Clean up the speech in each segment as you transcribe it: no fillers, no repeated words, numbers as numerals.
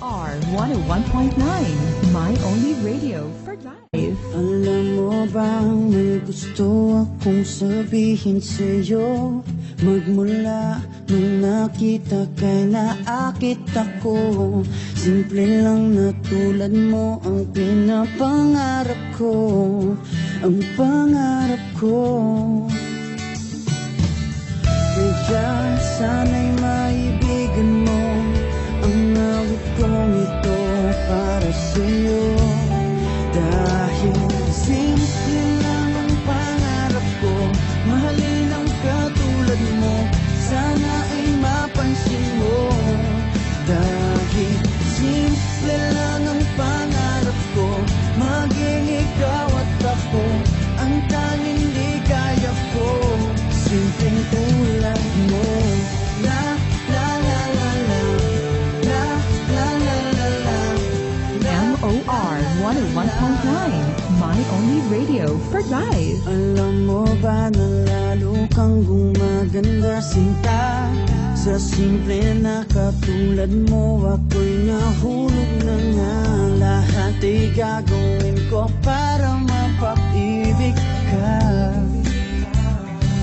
MOR 101.9, My Only Radio for Life. Alam mo bang may gusto akong sabihin sa'yo? Magmula nung nakita kay naakit ako. Simple lang na tulad mo ang pinapangarap ko. Ang pangarap ko. Kaya sana'y maibigan mo ang awit kong ito para sa'yo. Dahil simple lang ang pangarap ko, mahalin ang katulad mo, sana ay mapansin mo. Dahil simple lang ang pangarap ko, maging ikaw at ako, ang tanging ligaya ko. Simpleng tulad mo. La la la la la, la la la la la. MOR 101.9, My Only Radio for Life. Alam mo ba na lalo kang gumaganda sinta? Sa simple na katulad mo, ako'y nahulog na nga. Lahat ay gagawin ko para mapag-ibig ka,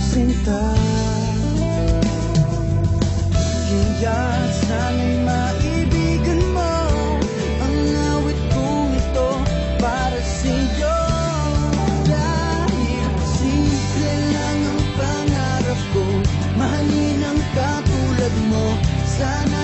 sinta. Kaya sana'y maibigan mo ang awit kong ito para sa'yo. Dahil simple lang ang pangarap ko, mahalin ang katulad mo, sana